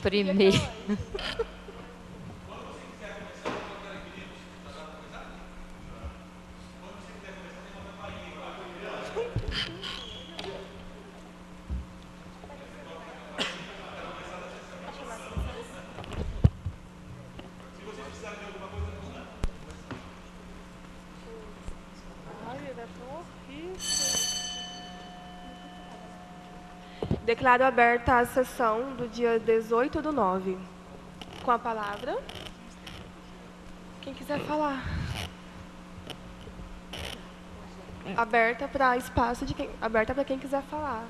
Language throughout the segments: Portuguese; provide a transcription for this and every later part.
Primeiro. Declaro aberta a sessão do dia 18/9. Com a palavra, quem quiser falar. Aberta para espaço de quem, aberta para quem quiser falar.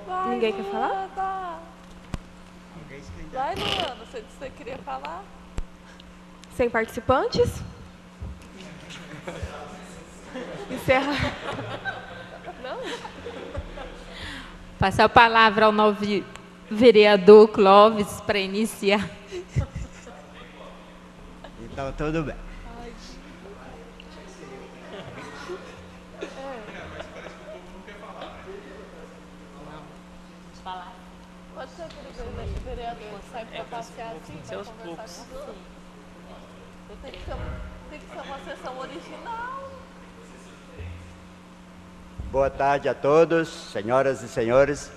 Vai, Ninguém quer falar? Luana. Vai, Luana, você disse que você queria falar? Sem participantes? Encerra. Não? Passar a palavra ao novo vereador Clóvis para iniciar. Então, tudo bem. Pode ser aquele vereador que sai para passear assim, para conversar com você. Tem que ser uma sessão original. Boa tarde a todos, senhoras e senhores.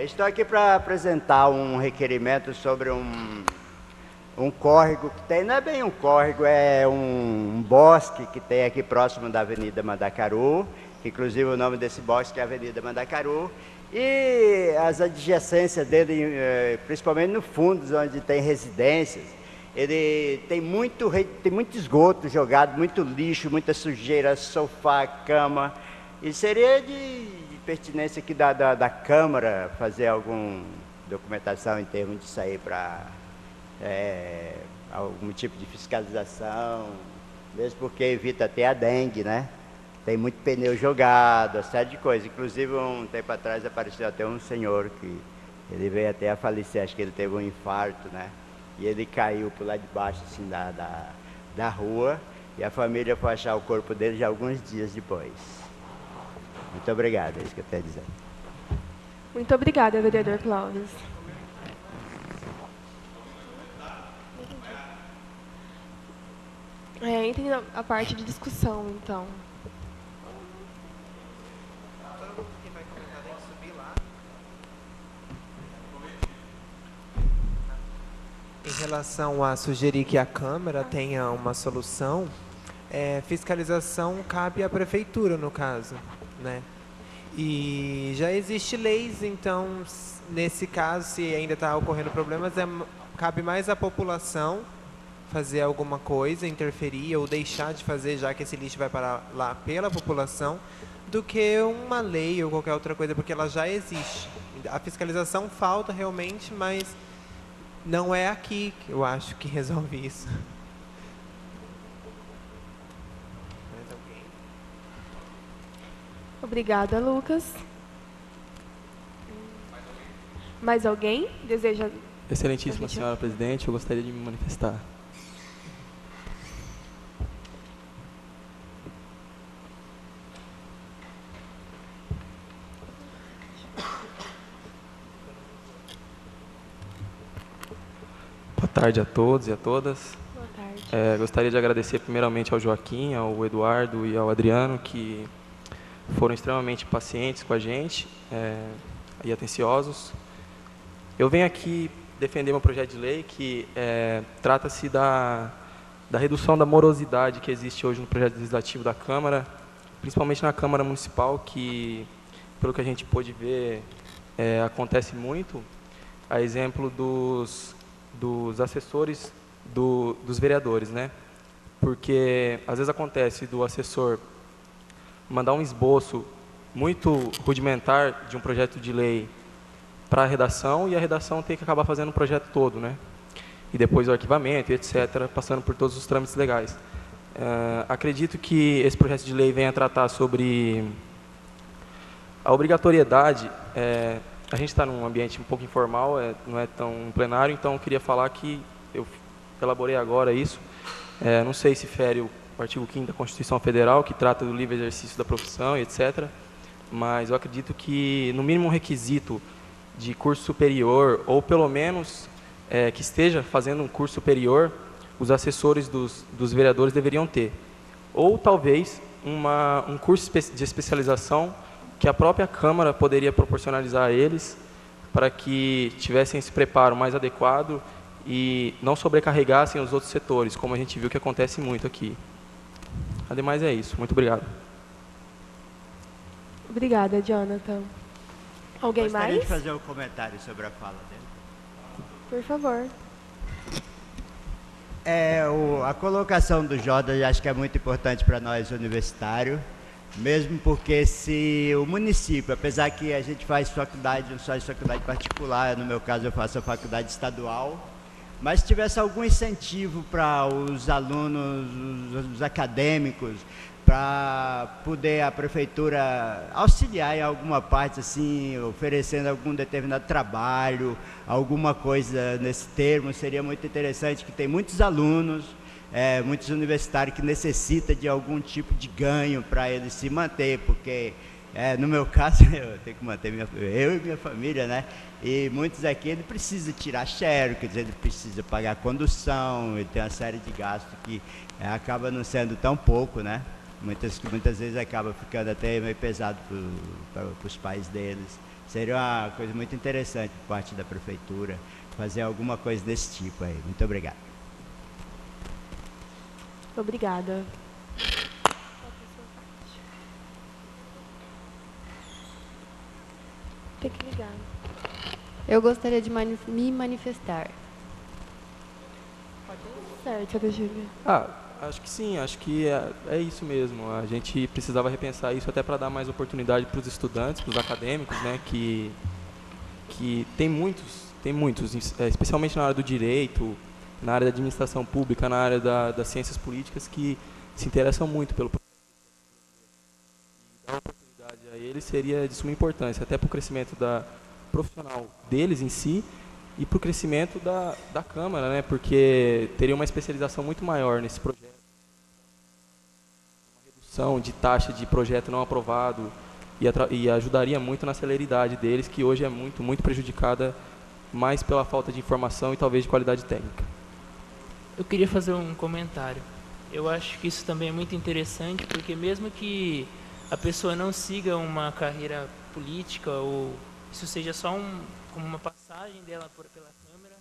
Estou aqui para apresentar um requerimento sobre um córrego que tem, não é bem um córrego, é um bosque que tem aqui próximo da Avenida Mandacaru, que inclusive o nome desse bosque é Avenida Mandacaru, e as adjacências dele, principalmente no fundo, onde tem residências, ele tem muito esgoto jogado, muito lixo, muita sujeira, sofá, cama, e seria de pertinência aqui da Câmara fazer alguma documentação em termos disso aí para algum tipo de fiscalização, mesmo porque evita até a dengue, né? Tem muito pneu jogado, uma série de coisas. Inclusive, um tempo atrás apareceu até um senhor que ele veio até a falecer, acho que ele teve um infarto, né? E ele caiu por lá de baixo, assim, da rua, e a família foi achar o corpo dele já alguns dias depois. Muito obrigado, é isso que eu tenho a dizer. Muito obrigada, vereador Clóvis. Entre a parte de discussão, então. Em relação a sugerir que a Câmara tenha uma solução, fiscalização cabe à Prefeitura, no caso, né? E já existe leis, então, nesse caso, se ainda está ocorrendo problemas, cabe mais à população fazer alguma coisa, interferir ou deixar de fazer, já que esse lixo vai parar lá pela população, do que uma lei ou qualquer outra coisa, porque ela já existe. A fiscalização falta realmente, mas não é aqui que eu acho que resolve isso. Mais alguém? Obrigada, Lucas. Mais alguém deseja? Excelentíssima senhora presidente, eu gostaria de me manifestar. Boa tarde a todos e a todas. Boa tarde. Gostaria de agradecer primeiramente ao Joaquim, ao Eduardo e ao Adriano, que foram extremamente pacientes com a gente e atenciosos. Eu venho aqui defender meu projeto de lei que trata-se da redução da morosidade que existe hoje no projeto legislativo da Câmara, principalmente na Câmara Municipal, que, pelo que a gente pôde ver, acontece muito, a exemplo dos assessores dos vereadores, né? Porque às vezes acontece do assessor mandar um esboço muito rudimentar de um projeto de lei para a redação, e a redação tem que acabar fazendo o projeto todo, né? E depois o arquivamento, etc., passando por todos os trâmites legais. Acredito que esse projeto de lei venha tratar sobre a obrigatoriedade. A gente está num ambiente um pouco informal, não é tão plenário, então eu queria falar que eu elaborei agora isso. Não sei se fere o artigo 5º da Constituição Federal, que trata do livre exercício da profissão, etc., mas eu acredito que, no mínimo, um requisito de curso superior, ou pelo menos que esteja fazendo um curso superior, os assessores dos vereadores deveriam ter. Ou, talvez, um curso de especialização que a própria Câmara poderia proporcionalizar a eles, para que tivessem esse preparo mais adequado e não sobrecarregassem os outros setores, como a gente viu que acontece muito aqui. Ademais, é isso. Muito obrigado. Obrigada, Jonathan. Alguém Gostaria mais? de fazer um comentário sobre a fala dele. Por favor. A colocação do Jordan acho que é muito importante para nós universitários, mesmo porque se o município, apesar que a gente faz faculdade, não faz faculdade particular, no meu caso eu faço a faculdade estadual, mas se tivesse algum incentivo para os alunos, os acadêmicos, para poder a prefeitura auxiliar em alguma parte, assim, oferecendo algum determinado trabalho, alguma coisa nesse termo, seria muito interessante, que tem muitos alunos, muitos universitários que necessitam de algum tipo de ganho para eles se manter, porque, no meu caso, eu tenho que manter eu e minha família, né? E muitos aqui, ele precisa tirar xero, quer dizer, ele precisa pagar condução, ele tem uma série de gastos que acaba não sendo tão pouco, né? Muitas vezes acaba ficando até meio pesado para os pais deles. Seria uma coisa muito interessante por parte da prefeitura, fazer alguma coisa desse tipo aí. Muito obrigado. Obrigada. Tem que ligar. Eu gostaria de me manifestar. Certo, Ana Júlia. Acho que sim, acho que é isso mesmo. A gente precisava repensar isso até para dar mais oportunidade para os estudantes, para os acadêmicos, né, que tem muitos, especialmente na área do direito, na área da administração pública, na área das ciências políticas, que se interessam muito pelo processo. E dar oportunidade a eles seria de suma importância, até para o crescimento profissional deles em si, e para o crescimento da Câmara, né? Porque teria uma especialização muito maior nesse projeto. Uma redução de taxa de projeto não aprovado e ajudaria muito na celeridade deles, que hoje é muito, muito prejudicada mais pela falta de informação e talvez de qualidade técnica. Eu queria fazer um comentário. Eu acho que isso também é muito interessante, porque mesmo que a pessoa não siga uma carreira política, ou isso seja só como uma passagem dela pela Câmara,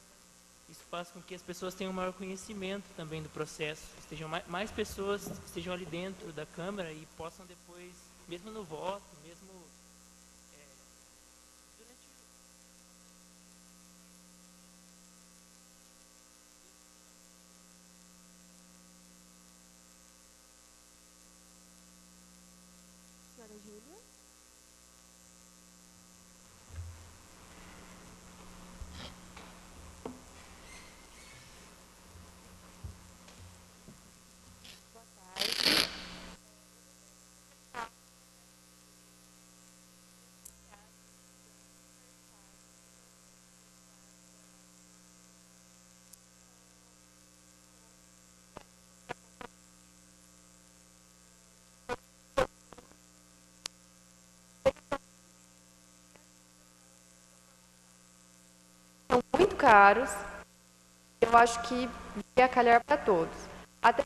isso faz com que as pessoas tenham um maior conhecimento também do processo, mais pessoas estejam ali dentro da Câmara e possam depois, mesmo no voto, mesmo durante Senhora Júlia? São muito caros. Eu acho que ia calhar para todos. Até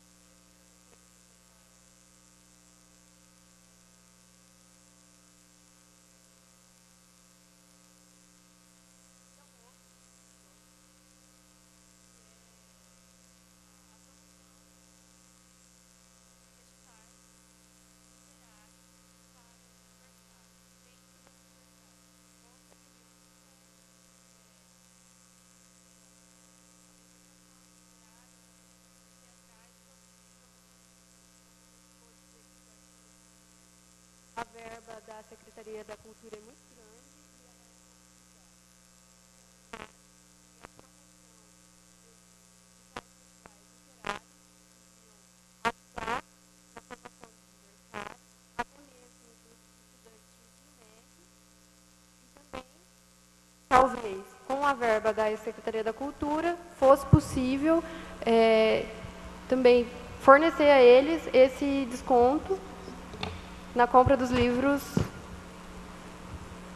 a verba da Secretaria da Cultura é muito grande e ela é e a promoção dos tais festivais literários que deviam ajudar na formação dos universitários, até mesmo dos estudantes de ensino médio, e também, talvez, com a verba da Secretaria da Cultura, fosse possível também fornecer a eles esse desconto na compra dos livros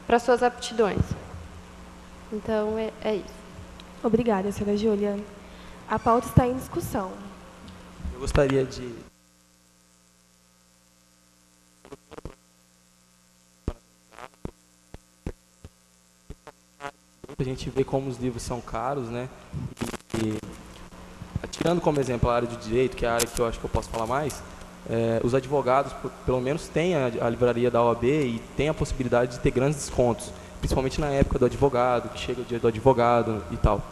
para suas aptidões. Então, é isso. Obrigada, senhora Júlia. A pauta está em discussão. Eu gostaria de... A gente vê como os livros são caros, né? E tirando como exemplo a área de direito, que é a área que eu acho que eu posso falar mais, os advogados, pelo menos, têm a livraria da OAB e têm a possibilidade de ter grandes descontos, principalmente na época do advogado, que chega o dia do advogado e tal.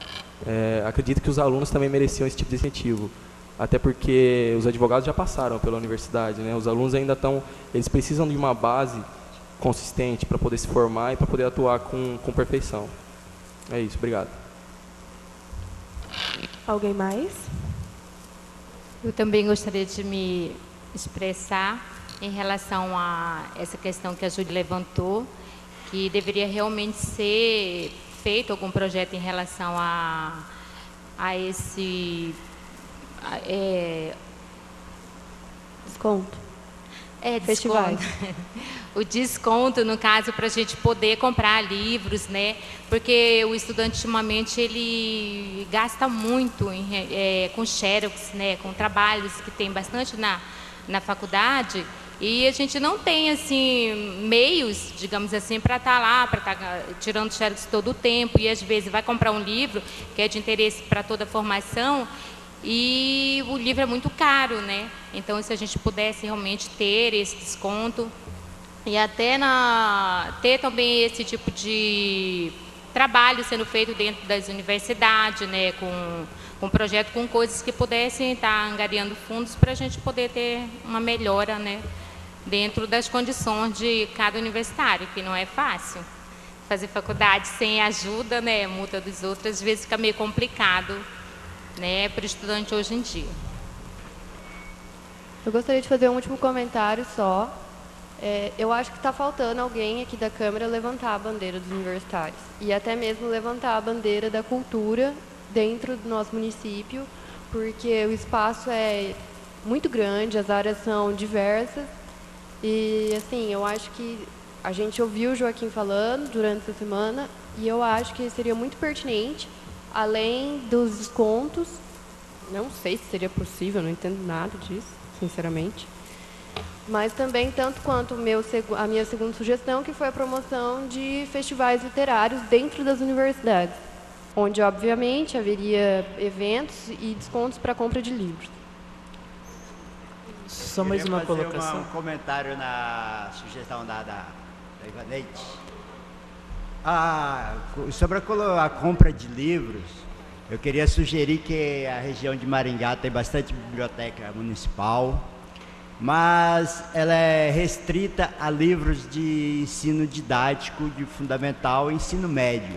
Acredito que os alunos também mereciam esse tipo de incentivo, até porque os advogados já passaram pela universidade, né? Os alunos ainda eles precisam de uma base consistente para poder se formar e para poder atuar com perfeição. É isso, obrigado. Alguém mais? Eu também gostaria de me expressar em relação a essa questão que a Júlia levantou, que deveria realmente ser feito algum projeto em relação a esse Desconto. Festivais. O desconto, no caso, para a gente poder comprar livros, né? Porque o estudante, ultimamente, ele gasta muito com xerox, né? Com trabalhos que tem bastante na faculdade, e a gente não tem, assim, meios, digamos assim, para estar lá, para estar tirando xerox todo o tempo, e às vezes vai comprar um livro que é de interesse para toda a formação, e o livro é muito caro, né? Então, se a gente pudesse realmente ter esse desconto e até ter também esse tipo de trabalho sendo feito dentro das universidades, né? Com projeto, com coisas que pudessem estar angariando fundos para a gente poder ter uma melhora, né? Dentro das condições de cada universitário, que não é fácil. Fazer faculdade sem ajuda, né? Multa dos outros, às vezes fica meio complicado, né, para o estudante hoje em dia. Eu gostaria de fazer um último comentário só. Eu acho que está faltando alguém aqui da Câmara levantar a bandeira dos universitários e até mesmo levantar a bandeira da cultura dentro do nosso município, porque o espaço é muito grande, as áreas são diversas e, assim, eu acho que a gente ouviu o Joaquim falando durante essa semana e eu acho que seria muito pertinente, além dos descontos, não sei se seria possível, não entendo nada disso, sinceramente, mas também, tanto quanto a minha segunda sugestão, que foi a promoção de festivais literários dentro das universidades, onde, obviamente, haveria eventos e descontos para compra de livros. Só mais uma colocação. Um comentário na sugestão da Ivanete. Sobre a compra de livros, eu queria sugerir que a região de Maringá tem bastante biblioteca municipal, mas ela é restrita a livros de ensino didático, de fundamental e ensino médio.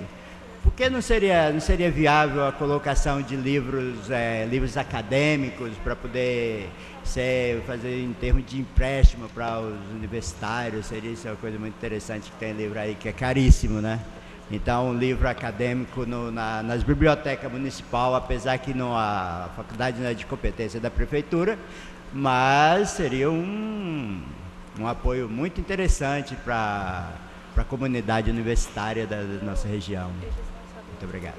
Por que não seria viável a colocação de livros acadêmicos para poder fazer em termos de empréstimo para os universitários? Seria isso uma coisa muito interessante, que tem livro aí que é caríssimo, né? Então, um livro acadêmico nas bibliotecas municipais, apesar que a faculdade não é de competência da prefeitura, mas seria um apoio muito interessante para a comunidade universitária da nossa região. Muito obrigado.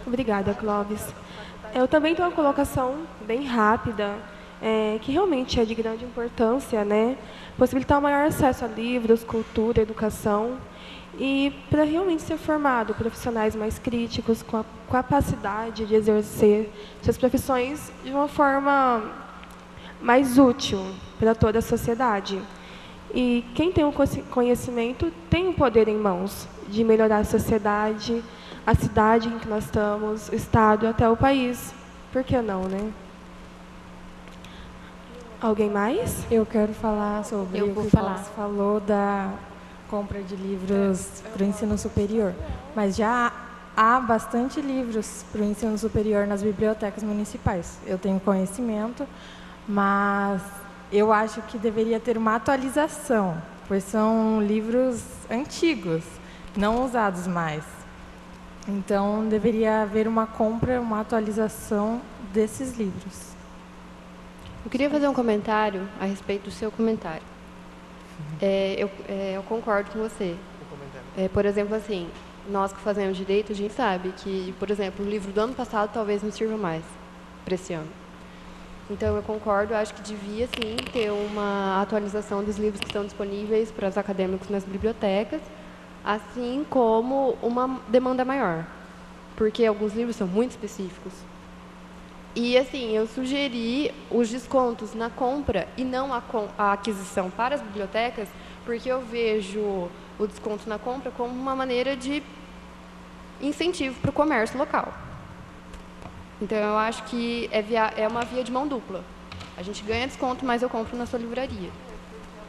Obrigada, Clóvis. Eu também tenho uma colocação bem rápida, que realmente é de grande importância, né? Possibilitar um maior acesso a livros, cultura, educação, e para realmente ser formado profissionais mais críticos, com a capacidade de exercer suas profissões de uma forma mais útil para toda a sociedade. E quem tem o conhecimento tem o poder em mãos de melhorar a sociedade, a cidade em que nós estamos, o estado, até o país. Por que não, né? Alguém mais? Eu quero falar sobre o que o Clóvis falou da compra de livros para o ensino superior. Mas já há bastante livros para o ensino superior nas bibliotecas municipais. Eu tenho conhecimento, mas eu acho que deveria ter uma atualização, pois são livros antigos, não usados mais. Então, deveria haver uma compra, uma atualização desses livros. Eu queria fazer um comentário a respeito do seu comentário. Eu concordo com você. O comentário. Por exemplo, assim, nós que fazemos direito, a gente sabe que, por exemplo, o livro do ano passado talvez não sirva mais para esse ano. Então, eu concordo, acho que devia, sim, ter uma atualização dos livros que estão disponíveis para os acadêmicos nas bibliotecas, assim como uma demanda maior, porque alguns livros são muito específicos. E, assim, eu sugeri os descontos na compra e não a aquisição para as bibliotecas, porque eu vejo o desconto na compra como uma maneira de incentivo para o comércio local. Então, eu acho que é uma via de mão dupla. A gente ganha desconto, mas eu compro na sua livraria.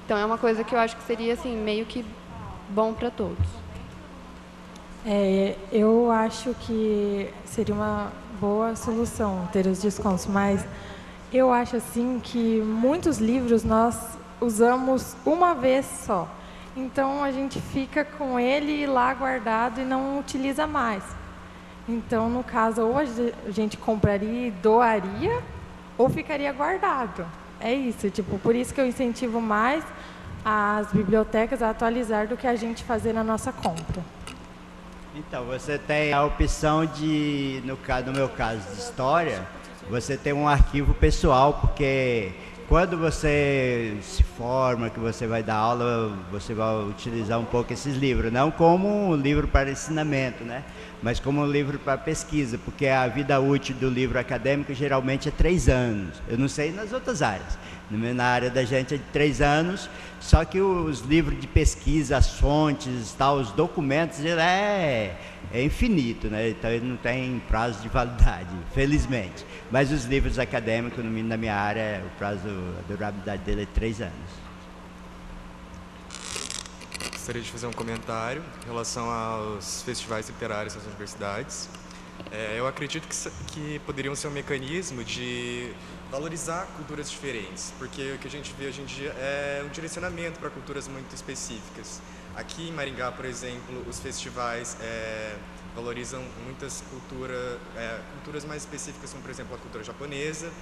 Então, é uma coisa que eu acho que seria, assim, meio que bom para todos. Eu acho que seria uma boa solução ter os descontos, mas eu acho assim que muitos livros nós usamos uma vez só. Então, a gente fica com ele lá guardado e não utiliza mais. Então, no caso, ou a gente compraria e doaria, ou ficaria guardado. É isso, tipo, por isso que eu incentivo mais as bibliotecas a atualizar do que a gente fazer na nossa compra. Então, você tem a opção de, no meu caso de história, você tem um arquivo pessoal, porque quando você se forma, que você vai dar aula, você vai utilizar um pouco esses livros, não como um livro para ensinamento, né? Mas como um livro para pesquisa, porque a vida útil do livro acadêmico geralmente é 3 anos. Eu não sei nas outras áreas. Na área da gente é de 3 anos, só que os livros de pesquisa, as fontes, tal, os documentos, ele é infinito, né? Então ele não tem prazo de validade, felizmente. Mas os livros acadêmicos, no mínimo na minha área, a durabilidade dele é 3 anos. Gostaria de fazer um comentário em relação aos festivais literários nas universidades. Eu acredito que poderiam ser um mecanismo de valorizar culturas diferentes, porque o que a gente vê hoje em dia é um direcionamento para culturas muito específicas. Aqui em Maringá, por exemplo, os festivais valorizam muitas culturas mais específicas, como, por exemplo, a cultura japonesa.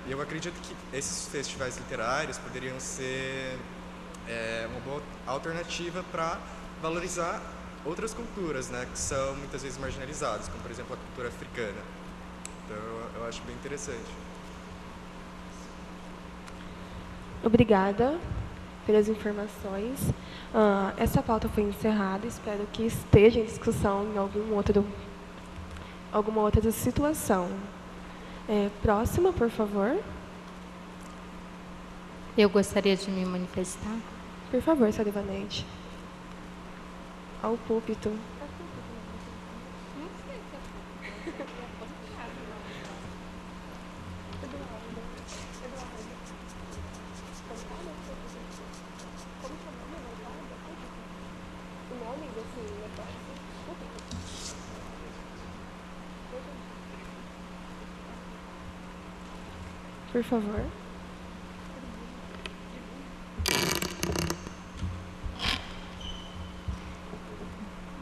Eu acredito que esses festivais literários poderiam ser uma boa alternativa para valorizar outras culturas, né, que são muitas vezes marginalizadas, como, por exemplo, a cultura africana. Então, eu acho bem interessante. Obrigada pelas informações. Essa pauta foi encerrada. Espero que esteja em discussão em alguma outra situação. Próxima, por favor. Eu gostaria de me manifestar. Por favor, Sra. Ivanete. Ao púlpito. Por favor.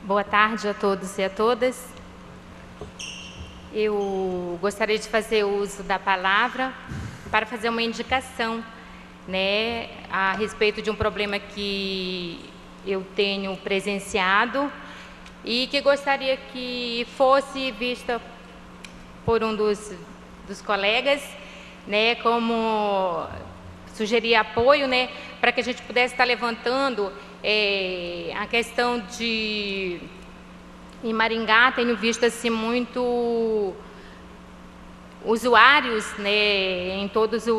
Boa tarde a todos e a todas. Eu gostaria de fazer uso da palavra para fazer uma indicação, né, a respeito de um problema que eu tenho presenciado e que gostaria que fosse vista por um dos colegas, né, como sugerir apoio, né, para que a gente pudesse estar levantando a questão de, em Maringá, tenho visto assim muito usuários, né, em todas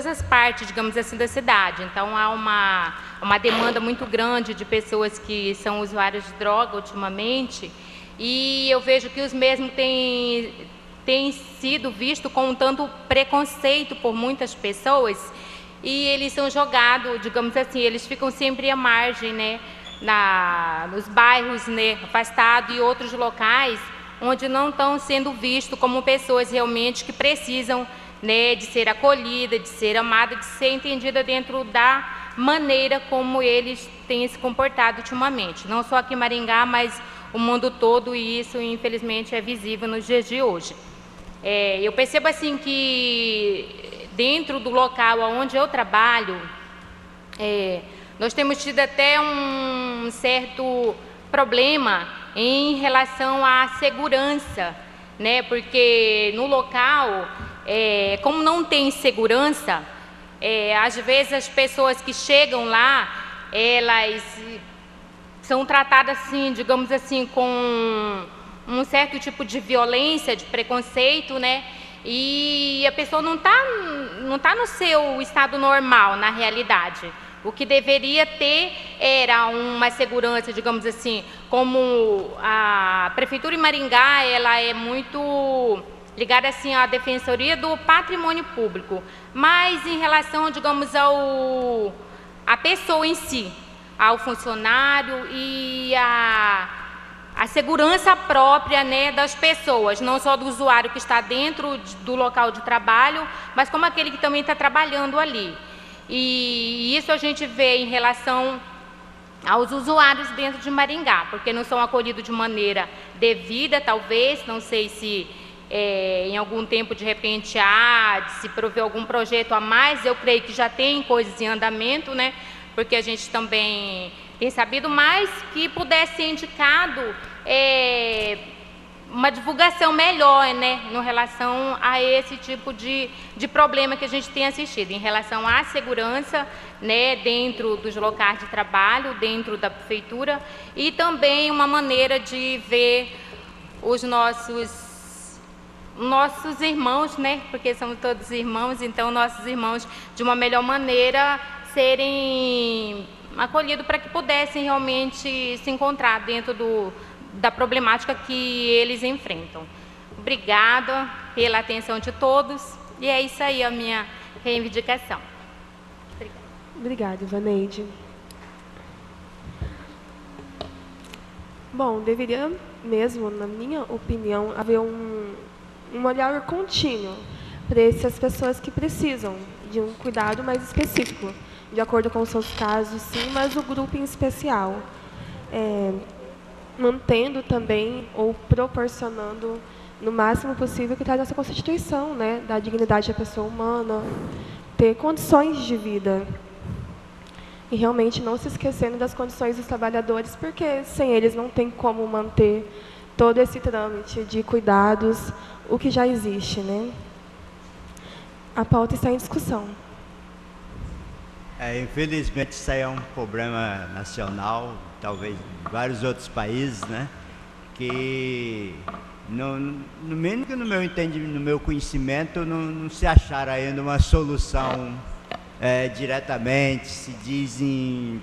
as partes, digamos assim, da cidade. Então há uma demanda muito grande de pessoas que são usuários de droga ultimamente, e eu vejo que os mesmos têm sido vistos com um tanto preconceito por muitas pessoas, e eles são jogados, digamos assim, eles ficam sempre à margem, né, nos bairros, né, afastados, e outros locais onde não estão sendo vistos como pessoas realmente que precisam, né, de ser acolhidas, de ser amadas, de ser entendida dentro da maneira como eles têm se comportado ultimamente. Não só aqui em Maringá, mas o mundo todo, e isso, infelizmente, é visível nos dias de hoje. Eu percebo assim que dentro do local onde eu trabalho, Nós temos tido até um certo problema em relação à segurança, né? Porque no local, como não tem segurança, às vezes as pessoas que chegam lá, elas são tratadas assim, digamos assim, com um certo tipo de violência, de preconceito, né? E a pessoa não tá no seu estado normal, na realidade. O que deveria ter era uma segurança, digamos assim, como a Prefeitura de Maringá, ela é muito ligada assim à Defensoria do Patrimônio Público, mas em relação, digamos, à pessoa em si, ao funcionário e a segurança própria, né, das pessoas, não só do usuário que está dentro do local de trabalho, mas como aquele que também está trabalhando ali. E isso a gente vê em relação aos usuários dentro de Maringá, porque não são acolhidos de maneira devida, talvez, não sei se em algum tempo, de repente, há de se prover algum projeto a mais, eu creio que já tem coisas em andamento, né, porque a gente também tem sabido mais que pudesse ser indicado uma divulgação melhor, né, em relação a esse tipo de problema que a gente tem assistido, em relação à segurança, né, dentro dos locais de trabalho, dentro da prefeitura, e também uma maneira de ver os nossos irmãos, né, porque somos todos irmãos, então nossos irmãos de uma melhor maneira serem acolhidos para que pudessem realmente se encontrar dentro da problemática que eles enfrentam. Obrigada pela atenção de todos e é isso aí a minha reivindicação. Obrigada, Ivaneide. Bom, deveria mesmo, na minha opinião, haver um olhar contínuo para essas pessoas que precisam de um cuidado mais específico, de acordo com os seus casos, sim, mas o grupo em especial. Mantendo também ou proporcionando no máximo possível o que está nessa Constituição, né, da dignidade da pessoa humana, ter condições de vida. E realmente não se esquecendo das condições dos trabalhadores, porque sem eles não tem como manter todo esse trâmite de cuidados, o que já existe, né? A pauta está em discussão. Infelizmente, isso aí é um problema nacional, talvez em vários outros países, né? Que, no mínimo que no meu entendimento, no meu conhecimento, não se acharam ainda uma solução diretamente. Se dizem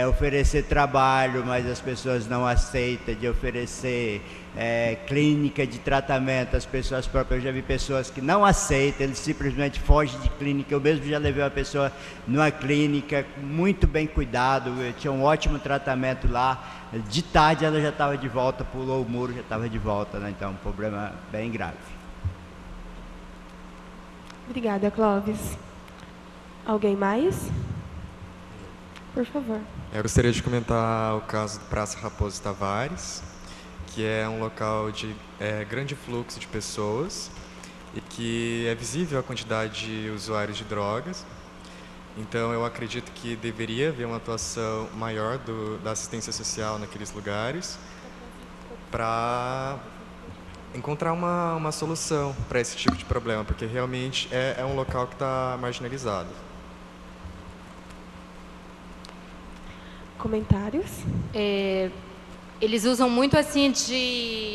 oferecer trabalho, mas as pessoas não aceitam, de oferecer clínica de tratamento, as pessoas próprias, eu já vi pessoas que não aceitam, eles simplesmente fogem de clínica. Eu mesmo já levei uma pessoa numa clínica, muito bem cuidado, tinha um ótimo tratamento lá, de tarde ela já estava de volta, pulou o muro, já estava de volta, né? Então, um problema bem grave. Obrigada, Clóvis. Alguém mais? Por favor. Eu gostaria de comentar o caso do Praça Raposo Tavares, que é um local de grande fluxo de pessoas e que é visível a quantidade de usuários de drogas. Então, eu acredito que deveria haver uma atuação maior da assistência social naqueles lugares para encontrar uma solução para esse tipo de problema, porque realmente é um local que está marginalizado. Comentários? Eles usam muito assim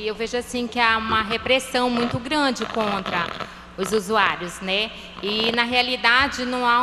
eu vejo assim que há uma repressão muito grande contra os usuários, né? E na realidade não há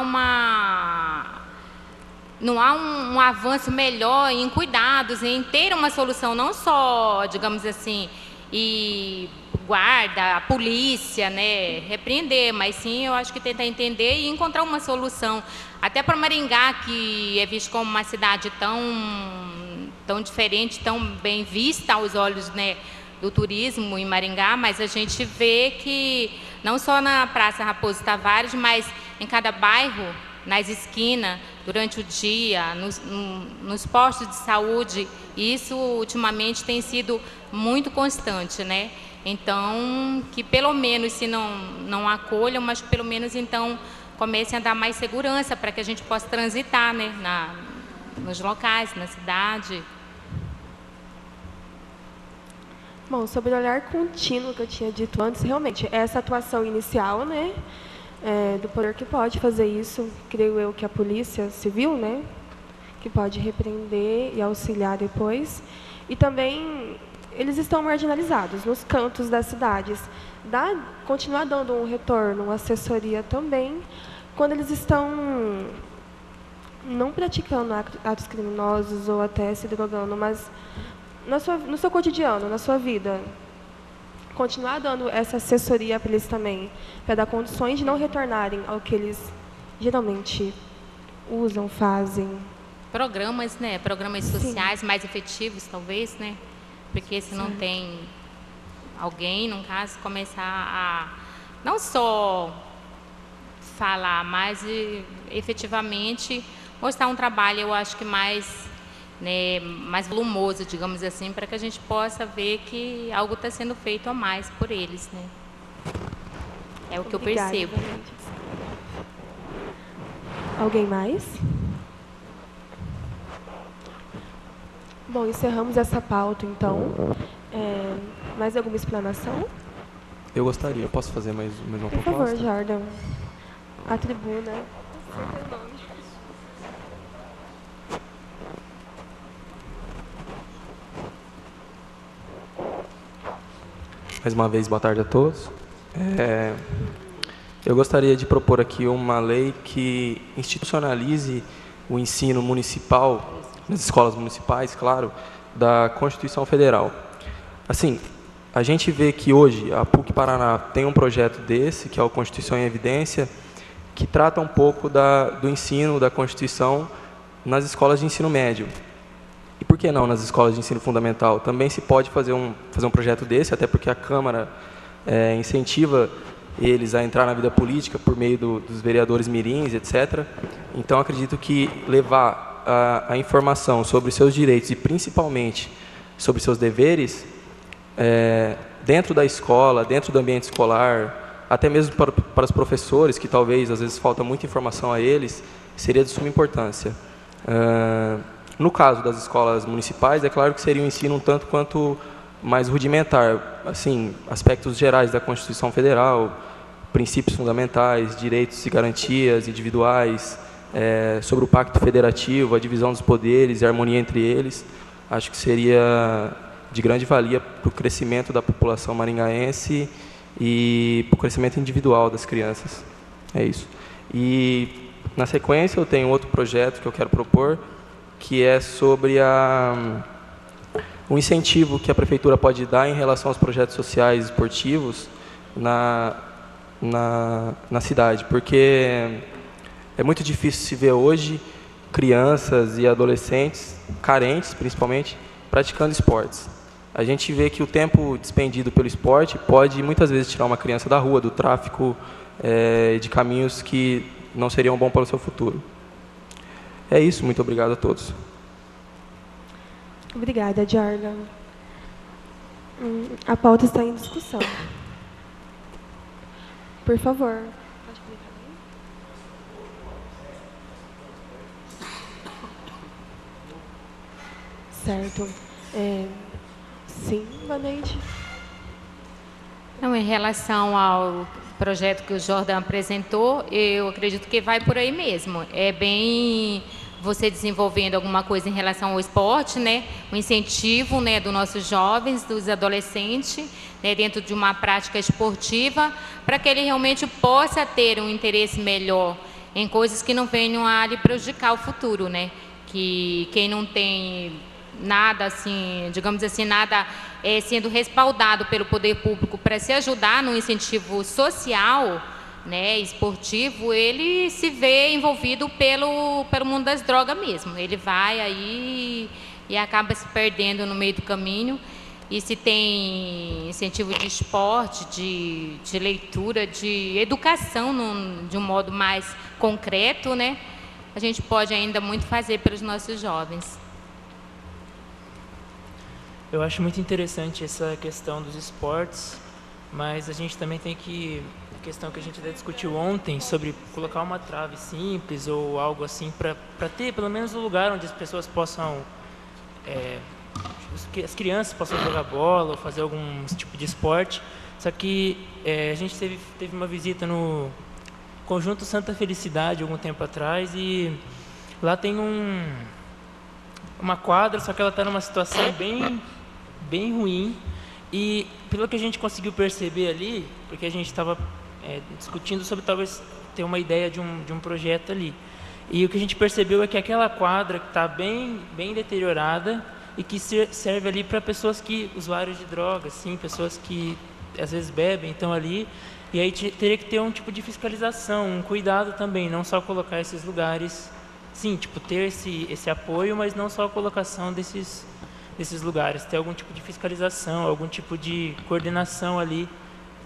um avanço melhor em cuidados, em ter uma solução, não só, digamos assim, e guarda, a polícia, né, repreender, mas sim, eu acho que tentar entender e encontrar uma solução. Até para Maringá, que é visto como uma cidade tão diferente, tão bem vista aos olhos, né, do turismo em Maringá, mas a gente vê que não só na Praça Raposo Tavares, mas em cada bairro, nas esquinas, durante o dia, nos postos de saúde, isso ultimamente tem sido muito constante, né? Então, que pelo menos, se não acolham, mas pelo menos então comecem a dar mais segurança para que a gente possa transitar, né, nos locais, na cidade. Bom, sobre o olhar contínuo que eu tinha dito antes, realmente, essa atuação inicial, né, do poder que pode fazer isso, creio eu que a polícia civil, né, que pode repreender e auxiliar depois. E também, eles estão marginalizados nos cantos das cidades. Continuar dando um retorno, uma assessoria também, quando eles estão não praticando atos criminosos ou até se drogando, mas no seu cotidiano, na sua vida, continuar dando essa assessoria para eles também, para dar condições de não retornarem ao que eles geralmente usam, fazem. Programas, né? Programas sociais Sim. mais efetivos, talvez, né? Porque se não tem alguém, no caso, começar a não só falar, mas efetivamente mostrar um trabalho, eu acho que mais, né, mais volumoso, digamos assim, para que a gente possa ver que algo está sendo feito a mais por eles, né? É o que Obrigada, eu percebo. Alguém mais? Bom, encerramos essa pauta, então. Mais alguma explanação? Eu gostaria. Posso fazer mais uma proposta? Por favor, Jordan. A tribuna. Mais uma vez, boa tarde a todos. Eu gostaria de propor aqui uma lei que institucionalize o ensino municipal, nas escolas municipais, claro, da Constituição Federal. Assim, a gente vê que hoje a PUC Paraná tem um projeto desse, que é o Constituição em Evidência, que trata um pouco do ensino da Constituição nas escolas de ensino médio. E por que não nas escolas de ensino fundamental? Também se pode fazer um projeto desse, até porque a Câmara incentiva eles a entrar na vida política por meio dos vereadores mirins, etc. Então, acredito que levar a informação sobre seus direitos e, principalmente, sobre seus deveres, dentro da escola, dentro do ambiente escolar, até mesmo para os professores, que talvez, às vezes, falta muita informação a eles, seria de suma importância. No caso das escolas municipais, é claro que seria um ensino um tanto quanto mais rudimentar, assim, aspectos gerais da Constituição Federal, princípios fundamentais, direitos e garantias individuais, sobre o Pacto Federativo, a divisão dos poderes e a harmonia entre eles. Acho que seria de grande valia para o crescimento da população maringaense e para o crescimento individual das crianças. É isso. E, na sequência, eu tenho outro projeto que eu quero propor, que é sobre o incentivo que a Prefeitura pode dar em relação aos projetos sociais e esportivos na cidade, porque é muito difícil se ver hoje crianças e adolescentes, carentes principalmente, praticando esportes. A gente vê que o tempo despendido pelo esporte pode muitas vezes tirar uma criança da rua, do tráfico, de caminhos que não seriam bons para o seu futuro. É isso, muito obrigado a todos. Obrigada, Jordan. A pauta está em discussão. Por favor. Certo. Sim, Vaneide. Não, em relação ao projeto que o Jordan apresentou, eu acredito que vai por aí mesmo. É bem você desenvolvendo alguma coisa em relação ao esporte, né? O incentivo, né, dos nossos jovens, dos adolescentes, né, dentro de uma prática esportiva, para que ele realmente possa ter um interesse melhor em coisas que não venham a lhe prejudicar o futuro, né? Que quem não tem nada assim, digamos assim, nada sendo respaldado pelo poder público para se ajudar no incentivo social, né, esportivo, ele se vê envolvido pelo mundo das drogas mesmo. Ele vai aí e acaba se perdendo no meio do caminho. E se tem incentivo de esporte, de leitura, de educação de um modo mais concreto, né, a gente pode ainda muito fazer pelos nossos jovens. Eu acho muito interessante essa questão dos esportes, mas a gente também tem que questão que a gente até discutiu ontem sobre colocar uma trave simples ou algo assim para ter pelo menos um lugar onde as pessoas possam, as crianças possam jogar bola ou fazer algum tipo de esporte. Só que a gente teve uma visita no Conjunto Santa Felicidade algum tempo atrás e lá tem uma quadra, só que ela está numa situação bem ruim. E pelo que a gente conseguiu perceber ali, porque a gente estava discutindo sobre talvez ter uma ideia de um projeto ali. E o que a gente percebeu é que aquela quadra que está bem deteriorada e que serve ali para pessoas usuários de drogas, sim, pessoas que às vezes bebem, então ali. E aí teria que ter um tipo de fiscalização, um cuidado também, não só colocar esses lugares, sim, tipo ter esse apoio, mas não só a colocação desses lugares, ter algum tipo de fiscalização, algum tipo de coordenação ali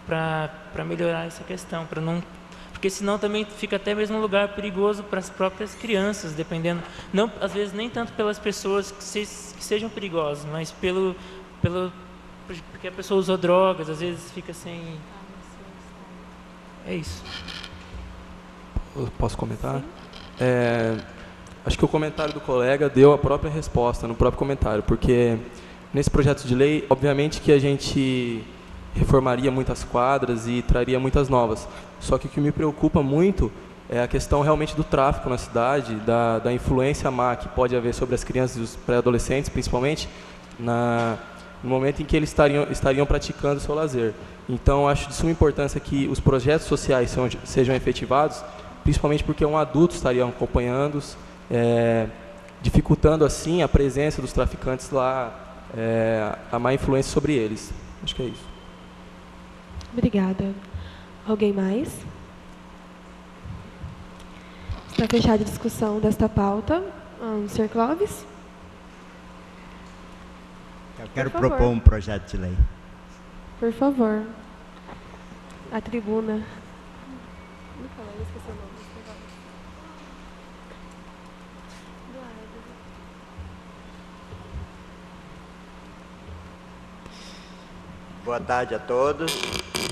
para melhorar essa questão, para não, porque senão também fica até mesmo um lugar perigoso para as próprias crianças, dependendo, não às vezes nem tanto pelas pessoas que sejam perigosas, mas porque a pessoa usou drogas, às vezes fica sem. É isso. Eu posso comentar? Acho que o comentário do colega deu a própria resposta no próprio comentário, porque nesse projeto de lei, obviamente que a gente reformaria muitas quadras e traria muitas novas. Só que o que me preocupa muito é a questão realmente do tráfico na cidade, da influência má que pode haver sobre as crianças e os pré-adolescentes, principalmente, no momento em que eles estariam praticando o seu lazer. Então, acho de suma importância que os projetos sociais sejam efetivados, principalmente porque um adulto estaria acompanhando-os, dificultando assim a presença dos traficantes lá, a má influência sobre eles. Acho que é isso. Obrigada. Alguém mais? Está fechada a discussão desta pauta. Sr. Clóvis? Eu quero propor um projeto de lei. Por favor. A tribuna. Não fala, eu esqueci o nome. Boa tarde a todos.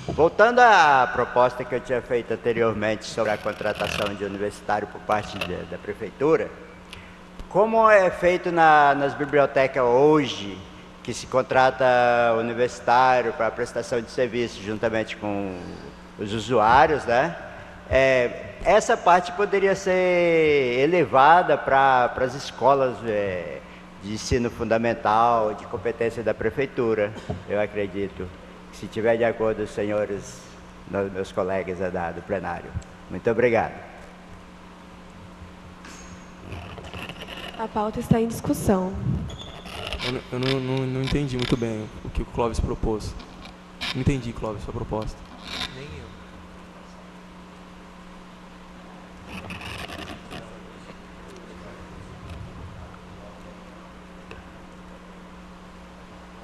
Voltando à proposta que eu tinha feito anteriormente sobre a contratação de universitário por parte da prefeitura, como é feito nas bibliotecas hoje, que se contrata universitário para prestação de serviço juntamente com os usuários, né? Essa parte poderia ser elevada para as escolas de ensino fundamental, de competência da prefeitura, eu acredito. Se tiver de acordo, os senhores, meus colegas do plenário. Muito obrigado. A pauta está em discussão. Eu não entendi muito bem o que o Clóvis propôs. Não entendi, Clóvis, sua proposta. Nem eu.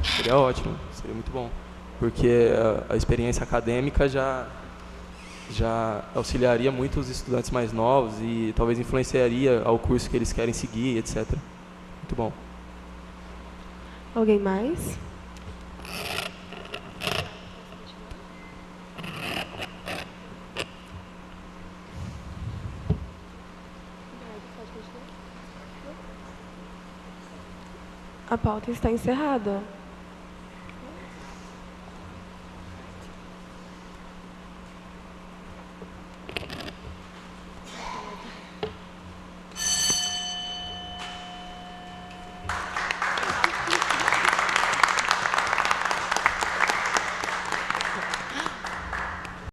Seria ótimo, seria muito bom. Porque a experiência acadêmica já auxiliaria muito os estudantes mais novos e talvez influenciaria ao curso que eles querem seguir, etc. Muito bom. Alguém mais? A pauta está encerrada.